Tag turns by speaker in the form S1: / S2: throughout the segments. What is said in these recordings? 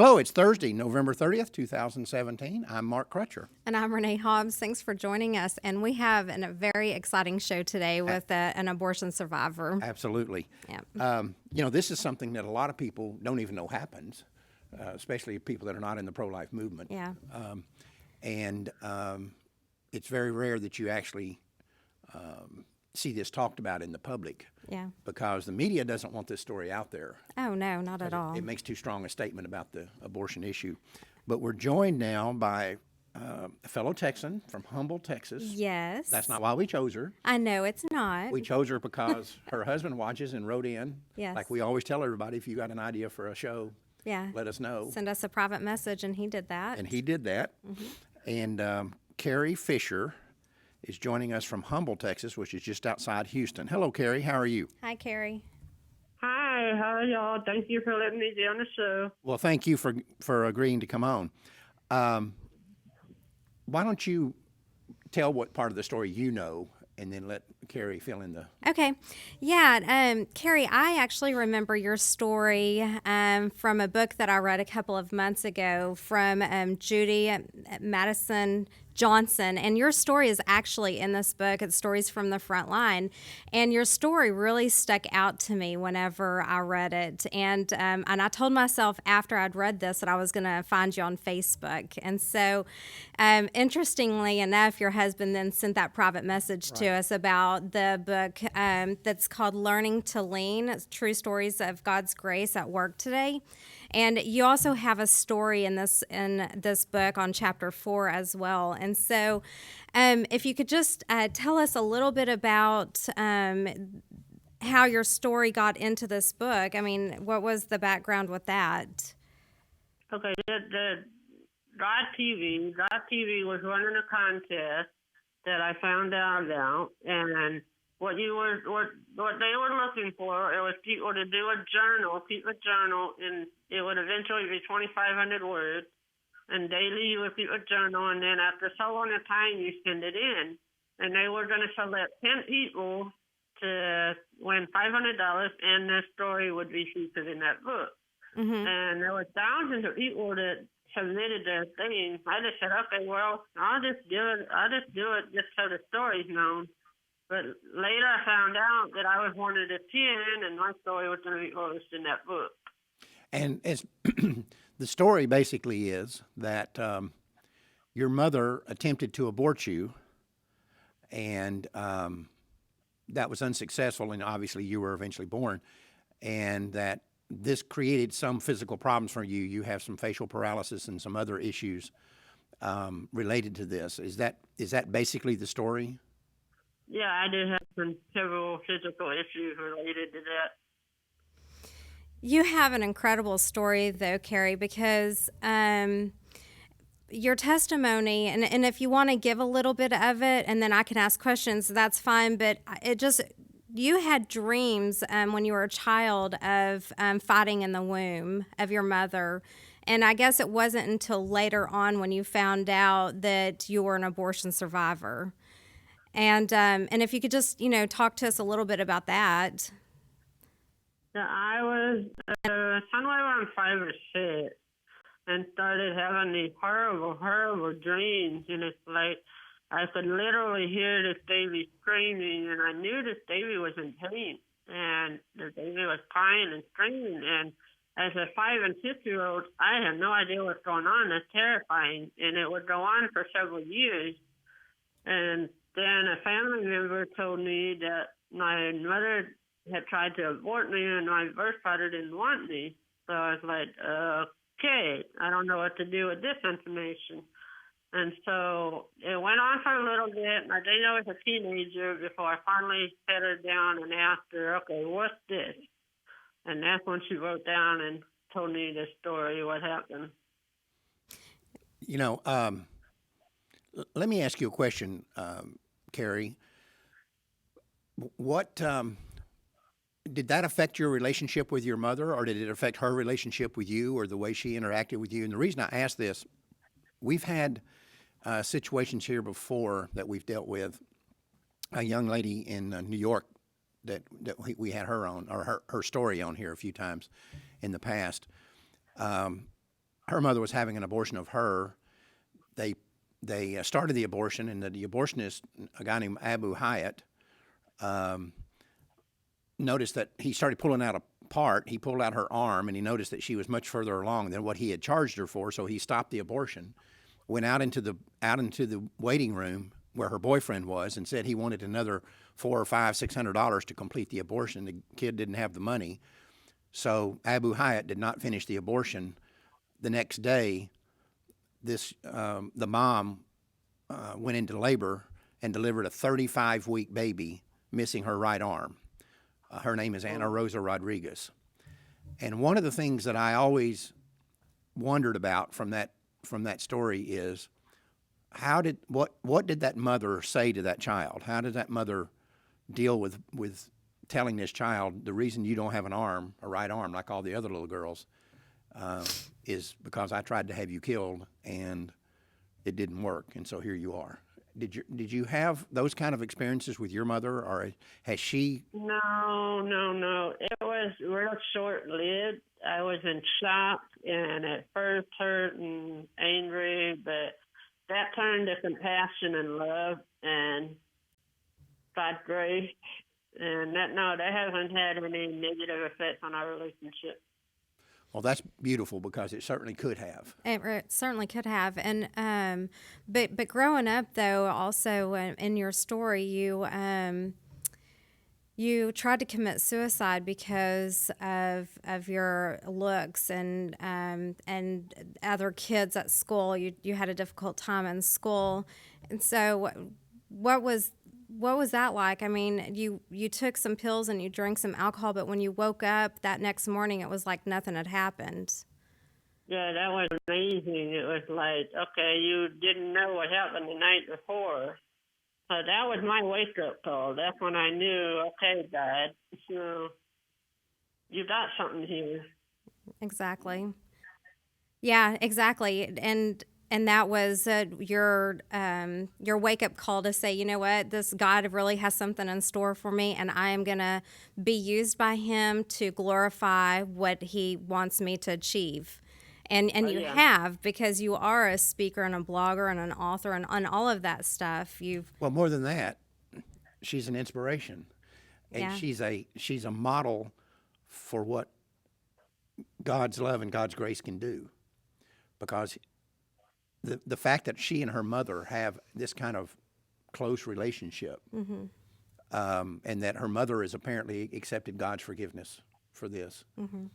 S1: Hello, it's Thursday, November 30th, 2017. I'm Mark Crutcher.
S2: And I'm Renee Hobbs. Thanks for joining us. And we have a very exciting show today with an abortion survivor.
S1: Absolutely.
S2: Yeah.
S1: This is something that a lot of people don't even know happens, especially people that are not in the pro-life movement.
S2: Yeah.
S1: It's very rare that you actually see this talked about in the public.
S2: Yeah.
S1: Because the media doesn't want this story out there.
S2: Oh, no, not at all.
S1: It makes too strong a statement about the abortion issue. But we're joined now by a fellow Texan from Humble, Texas.
S2: Yes.
S1: That's not why we chose her.
S2: I know it's not.
S1: We chose her because her husband watches and wrote in.
S2: Yes.
S1: Like we always tell everybody, if you got an idea for a show, let us know.
S2: Send us a private message, and he did that.
S1: And he did that. Mm-hmm. And Carrie Fischer is joining us from Humble, Texas, which is just outside Houston. Hello, Carrie. How are you?
S2: Hi, Carrie.
S3: Hi, how are y'all? Thank you for letting me be on the show.
S1: Well, thank you for agreeing to come on. Why don't you tell what part of the story you know, and then let Carrie fill in the...
S2: Okay. Yeah. Carrie, I actually remember your story from a book that I read a couple of months ago from Judy Madison Johnson, and your story is actually in this book. It's Stories from the Front Line, and your story really stuck out to me whenever I read it. And I told myself after I'd read this that I was going to find you on Facebook. And so, interestingly enough, your husband then sent that private message to us about the book that's called Learning to Lean. It's True Stories of God's Grace at Work Today. And you also have a story in this book on chapter 4 as well. And so if you could just tell us a little bit about how your story got into this book. I mean, what was the background with that?
S3: Okay, the TV was running a contest that I found out about, and what they were looking for, it was people to do keep a journal, and it would eventually be 2,500 words, and daily you would keep a journal, and then after so long a time you send it in, and they were going to select 10 people to win $500, and their story would be featured in that book. Mm-hmm. And there were thousands of people that submitted their things. I just said, okay, well, I'll just do it just so the story's known. But later I found out that I was one of the 10, and my story was going to be published in that book.
S1: And it's the story basically is that your mother attempted to abort you, and that was unsuccessful, and obviously you were eventually born, and that this created some physical problems for you. You have some facial paralysis and some other issues related to this. Is that basically the story?
S3: Yeah, I do have several physical issues related to that.
S2: You have an incredible story, though, Carrie, because your testimony, and if you want to give a little bit of it, and then I can ask questions, that's fine, but you had dreams when you were a child of fighting in the womb of your mother, and I guess it wasn't until later on when you found out that you were an abortion survivor. And if you could just, talk to us a little bit about that.
S3: Yeah, I was somewhere around 5 or 6 and started having these horrible, horrible dreams. And it's like I could literally hear this baby screaming, and I knew this baby was in pain. And the baby was crying and screaming. And as a 5 and 6-year-old, I had no idea what's going on. That's terrifying. And it would go on for several years. And then a family member told me that my mother had tried to abort me, and my birth father didn't want me. So I was like, okay, I don't know what to do with this information. And so it went on for a little bit, and I think I was a teenager before I finally sat her down and asked her, okay, what's this? And that's when she wrote down and told me the story, what happened.
S1: Let me ask you a question, Carrie. What did that affect your relationship with your mother, or did it affect her relationship with you, or the way she interacted with you? And the reason I ask this, we've had situations here before that we've dealt with. A young lady in New York that we had her on, or her story on here a few times in the past. her mother was having an abortion of her. They started the abortion, and the abortionist, a guy named Abu Hyatt, noticed that he started pulling out a part. He pulled out her arm, and he noticed that she was much further along than what he had charged her for. So he stopped the abortion, went out into the waiting room where her boyfriend was, and said he wanted another $400 or $600 to complete the abortion. The kid didn't have the money, so Abu Hyatt did not finish the abortion. The next day, the mom went into labor and delivered a 35-week baby, missing her right arm. Her name is Ana Rosa Rodriguez. And one of the things that I always wondered about from that story is what did that mother say to that child? How did that mother deal with telling this child the reason you don't have an arm, a right arm, like all the other little girls, is because I tried to have you killed and it didn't work, and so here you are. Did you have those kind of experiences with your mother, or has she?
S3: No. It was real short-lived. I was in shock and at first hurt and angry, but that turned to compassion and love and God's grace. And that hasn't had any negative effects on our relationship.
S1: Well, that's beautiful, because it certainly could have.
S2: It certainly could have. And but growing up, though, also in your story, you tried to commit suicide because of your looks and other kids at school. You had a difficult time in school, and so what was that like? I mean, you took some pills and you drank some alcohol, but when you woke up that next morning, it was like nothing had happened.
S3: Yeah, that was amazing. It was like, okay, you didn't know what happened the night before. So that was my wake-up call. That's when I knew, okay, God, so you got something here.
S2: Exactly. Yeah, exactly. And that was your wake-up call to say, you know what, this God really has something in store for me, and I am going to be used by him to glorify what he wants me to achieve. And you have, because you are a speaker and a blogger and an author and all of that stuff.
S1: Well, more than that, she's an inspiration. And
S2: Yeah.
S1: she's a model for what God's love and God's grace can do. Because the fact that she and her mother have this kind of close relationship,
S2: Mm-hmm.
S1: and that her mother has apparently accepted God's forgiveness for this.
S2: Mm-hmm.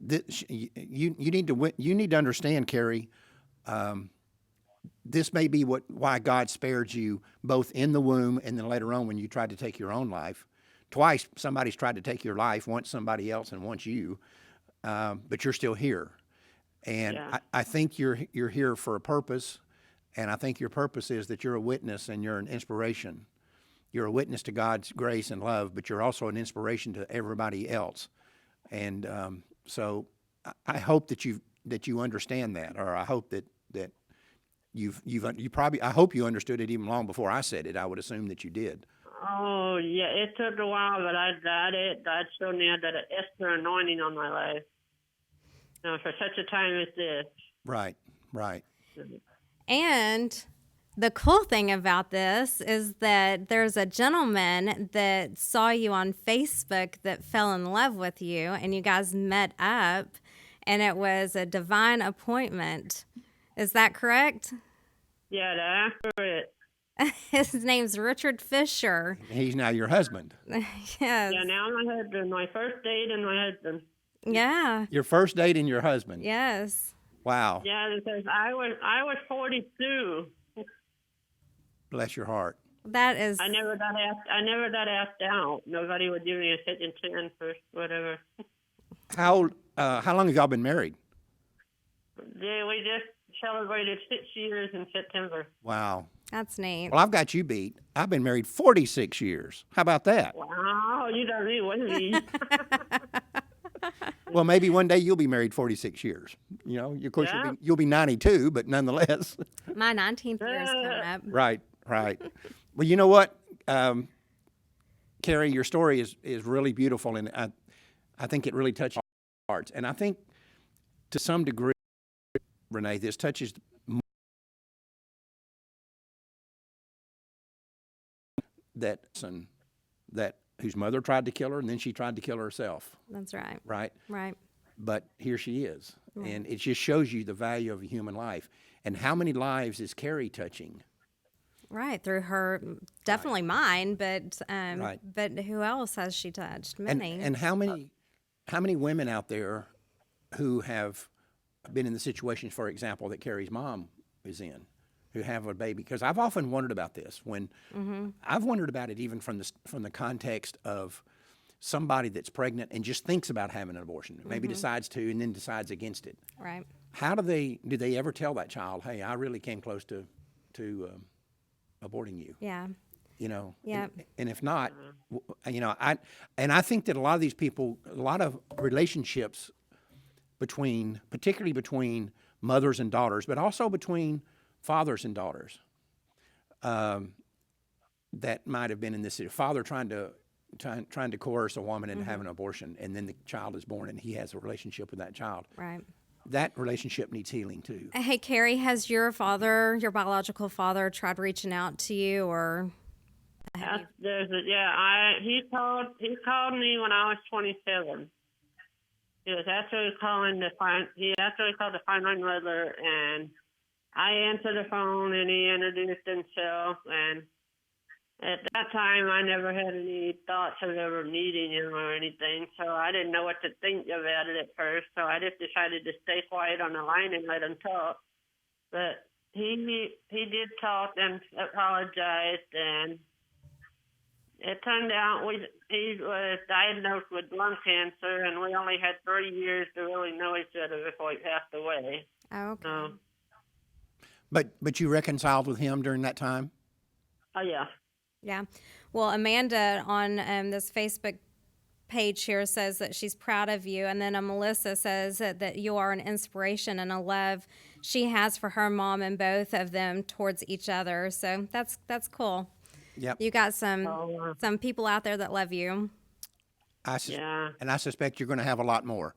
S1: You need to understand, Carrie. This may be why God spared you both in the womb and then later on when you tried to take your own life. Twice somebody's tried to take your life, once somebody else and once you, but you're still here. And I think you're here for a purpose, and I think your purpose is that you're a witness and you're an inspiration. You're a witness to God's grace and love, but you're also an inspiration to everybody else. And so I hope that you understand that, or I hope that I hope you understood it even long before I said it. I would assume that you did.
S3: Oh, yeah, it took a while, but I got it. God showed me that extra anointing on my life. For such a time as this.
S1: Right.
S2: And the cool thing about this is that there's a gentleman that saw you on Facebook that fell in love with you, and you guys met up, and it was a divine appointment. Is that correct?
S3: Yeah, that's correct.
S2: His name's Richard Fischer.
S1: He's now your husband.
S2: Yes.
S3: Yeah, now my husband, my first date and my husband.
S2: Yeah.
S1: Your first date and your husband.
S2: Yes.
S1: Wow.
S3: Yeah, because I was 42.
S1: Bless your heart.
S2: That is.
S3: I never got asked out. Nobody would give me a second chance or whatever.
S1: How long have y'all been married?
S3: Yeah, we just celebrated 6 years in September.
S1: Wow.
S2: That's neat.
S1: Well, I've got you beat. I've been married 46 years. How about that?
S3: Wow, you don't need one of these.
S1: Well, maybe one day you'll be married 46 years. You know, of course you'll be 92, but nonetheless.
S2: My 19th year is coming up.
S1: Right. Well, you know what, Carrie, your story is really beautiful, and I think it really touched hearts. And I think to some degree Renee, this touches that son that whose mother tried to kill her, and then she tried to kill herself.
S2: That's right.
S1: Right.
S2: Right.
S1: But here she is, and it just shows you the value of a human life. And how many lives is Carrie touching?
S2: Right, through her, definitely mine, but
S1: Right.
S2: but who else has she touched?
S1: And
S2: Many.
S1: and how many women out there who have been in the situation, for example, that Carrie's mom is in, who have a baby? Because I've often wondered about this. When I've wondered about it, even from the context of somebody that's pregnant and just thinks about having an abortion, maybe decides to, and then decides against it.
S2: Right.
S1: How do they ever tell that child, "Hey, I really came close to aborting you"?
S2: Yeah.
S1: You know.
S2: Yeah.
S1: And if not, you know, I think that a lot of these people, a lot of relationships particularly between mothers and daughters, but also between fathers and daughters, that might have been in this father trying to coerce a woman into having an abortion, and then the child is born and he has a relationship with that child.
S2: Right.
S1: That relationship needs healing too.
S2: Hey, Carrie, has your biological father, tried reaching out to you, or?
S3: He called me when I was 27. He was actually calling he actually called to find my mother, and I answered the phone, and he introduced himself, and at that time, I never had any thoughts of ever meeting him or anything, so I didn't know what to think about it at first, so I just decided to stay quiet on the line and let him talk. But he did talk and apologized, and it turned out he was diagnosed with lung cancer, and we only had 3 years to really know each other before he passed away.
S2: Oh, okay.
S1: But you reconciled with him during that time?
S3: Oh, yeah.
S2: Yeah. Well, Amanda on this Facebook page here says that she's proud of you. And then Melissa says that you are an inspiration and a love she has for her mom and both of them towards each other. So that's cool.
S1: Yep.
S2: You got some people out there that love you.
S1: And I suspect you're going to have a lot more.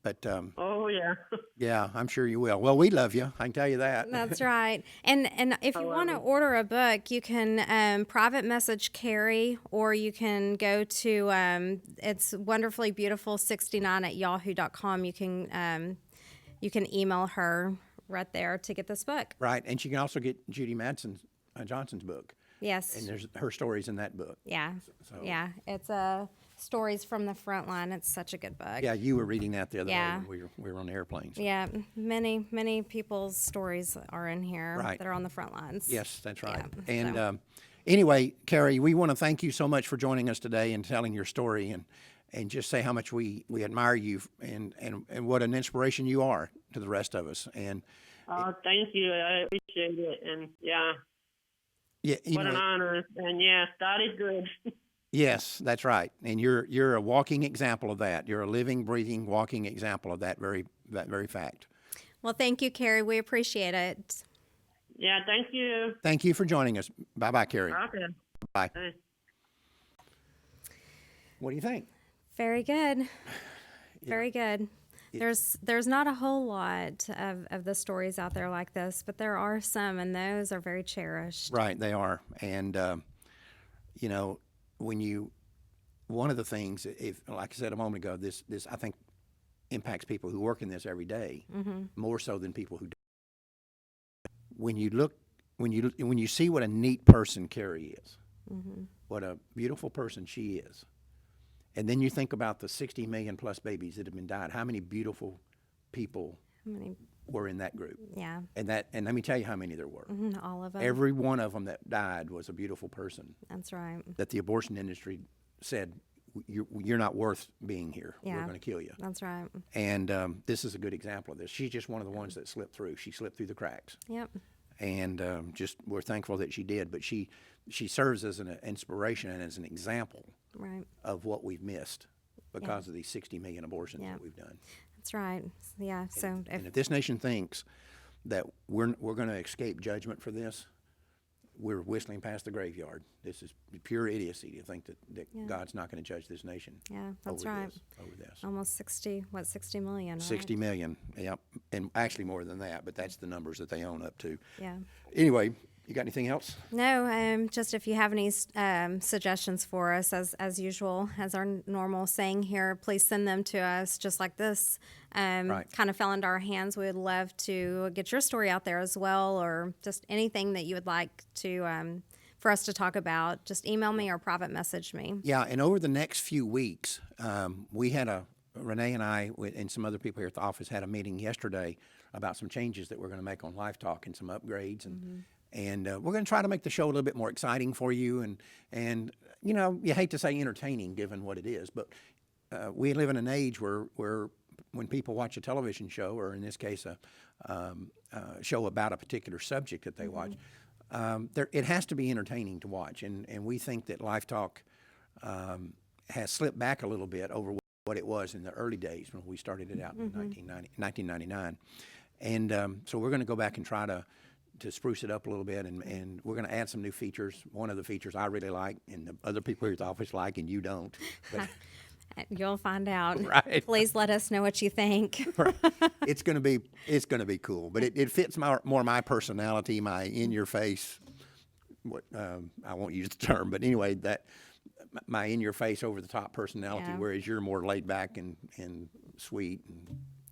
S1: But
S3: Oh, yeah.
S1: yeah, I'm sure you will. Well, we love you. I can tell you that.
S2: That's right. And if you want to order a book, you can private message Carrie, or you can go to it's wonderfully beautiful 69 at yahoo.com. You can email her right there to get this book.
S1: Right, and you can also get Judy Madsen Johnson's book.
S2: Yes.
S1: And there's her stories in that book.
S2: Yeah.
S1: So-
S2: Yeah. It's Stories from the Front Line. It's such a good book.
S1: Yeah, you were reading that the other
S2: Yeah.
S1: day when we were on the airplanes.
S2: Yeah, many people's stories are in here
S1: Right.
S2: that are on the front lines.
S1: Yes, that's right.
S2: Yeah,
S1: And
S2: so.
S1: anyway, Carrie, we want to thank you so much for joining us today and telling your story, and just say how much we admire you and what an inspiration you are to the rest of us. And
S3: Oh, thank you. I appreciate it. And, yeah,
S1: yeah,
S3: what an honor. And, yeah, started good.
S1: yes, that's right. And you're a walking example of that. You're a living, breathing, walking example of that very fact.
S2: Well, thank you, Carrie. We appreciate it.
S3: Yeah, thank you.
S1: Thank you for joining us. Bye-bye, Carrie.
S3: Okay.
S1: Bye.
S3: Bye.
S1: What do you think?
S2: Very good. Very good. There's not a whole lot of the stories out there like this, but there are some, and those are very cherished.
S1: Right, they are. And, you know, one of the things, like I said a moment ago, this I think impacts people who work in this every day more so than people who don't. When you see what a neat person Carrie is, what a beautiful person she is, and then you think about the 60 million plus babies that have been died, how many beautiful people were in that group?
S2: Yeah.
S1: And let me tell you how many there were.
S2: All of them.
S1: Every one of them that died was a beautiful person.
S2: That's right.
S1: That the abortion industry said, you're not worth being here.
S2: Yeah.
S1: We're going to kill you.
S2: That's right.
S1: And this is a good example of this. She's just one of the ones that slipped through. She slipped through the cracks.
S2: Yep.
S1: And just we're thankful that she did. But she serves as an inspiration and as an example
S2: Right.
S1: of what we've missed because of these 60 million abortions that we've done.
S2: That's right. Yeah. So
S1: And if this nation thinks that we're going to escape judgment for this, we're whistling past the graveyard. This is pure idiocy to think that God's not going to judge this nation.
S2: Yeah, that's
S1: over
S2: right.
S1: Over this.
S2: Almost 60 million, right?
S1: 60 million, yep. And actually more than that, but that's the numbers that they own up to.
S2: Yeah.
S1: Anyway, you got anything else?
S2: No, just if you have any suggestions for us, as usual, as our normal saying here, please send them to us just like this.
S1: Right.
S2: Kind of fell into our hands. We would love to get your story out there as well, or just anything that you would like to for us to talk about. Just email me or private message me.
S1: Yeah, and over the next few weeks, we had Renee and I and some other people here at the office had a meeting yesterday about some changes that we're going to make on Life Talk and some upgrades. And we're going to try to make the show a little bit more exciting for you. And you know, you hate to say entertaining given what it is, but we live in an age where when people watch a television show, or in this case a show about a particular subject that they watch, it has to be entertaining to watch. And we think that Life Talk has slipped back a little bit over what it was in the early days when we started it out in 1999. And so we're going to go back and try to spruce it up a little bit, and we're going to add some new features. One of the features I really like, and the other people here at the office like, and you don't. But
S2: You'll find out.
S1: Right.
S2: Please let us know what you think.
S1: Right. It's going to be cool, but it fits more my personality, my in your face. I won't use the term, but anyway, that my in your face, over the top personality,
S2: Yeah.
S1: whereas you're more laid back and sweet and.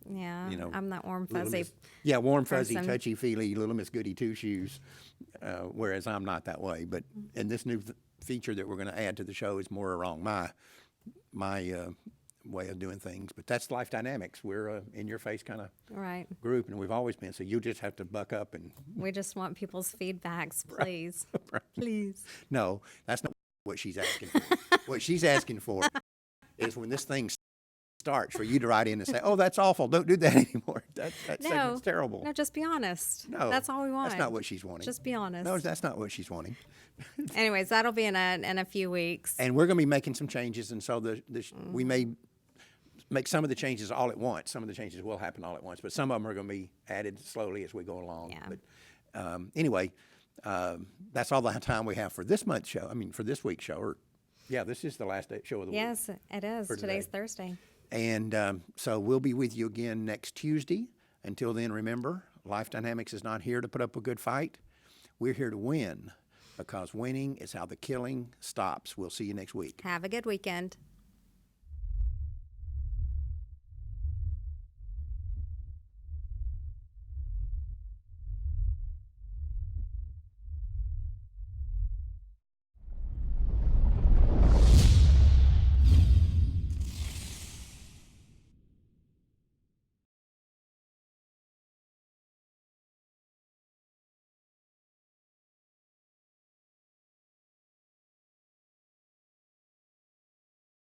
S2: Yeah,
S1: You know,
S2: I'm that warm,
S1: Little
S2: fuzzy.
S1: Miss, warm, fuzzy,
S2: person.
S1: touchy-feely, little Miss Goody Two-Shoes, whereas I'm not that way. But and this new feature that we're going to add to the show is more along my way of doing things. But that's Life Dynamics. We're a in-your-face kind of
S2: Right.
S1: group, and we've always been. So you just have to buck up and.
S2: We just want people's feedbacks, please.
S1: Right.
S2: Please.
S1: No, that's not what she's asking for. What she's asking for is when this thing starts, for you to write in and say, "Oh, that's awful. Don't do that anymore. That segment's terrible."
S2: No, just be honest.
S1: No,
S2: that's all we want.
S1: That's not what she's wanting.
S2: Just be honest.
S1: No, that's not what she's wanting.
S2: Anyways, that'll be in a few weeks.
S1: And we're going to be making some changes, and so we may make some of the changes all at once. Some of the changes will happen all at once, but some of them are going to be added slowly as we go along.
S2: Yeah.
S1: But anyway, that's all the time we have for this month's show. I mean, for this week's show. This is the last show of the week.
S2: Yes, it is.
S1: for
S2: Today's
S1: today.
S2: Thursday.
S1: And so we'll be with you again next Tuesday. Until then, remember, Life Dynamics is not here to put up a good fight. We're here to win, because winning is how the killing stops. We'll see you next week.
S2: Have a good weekend.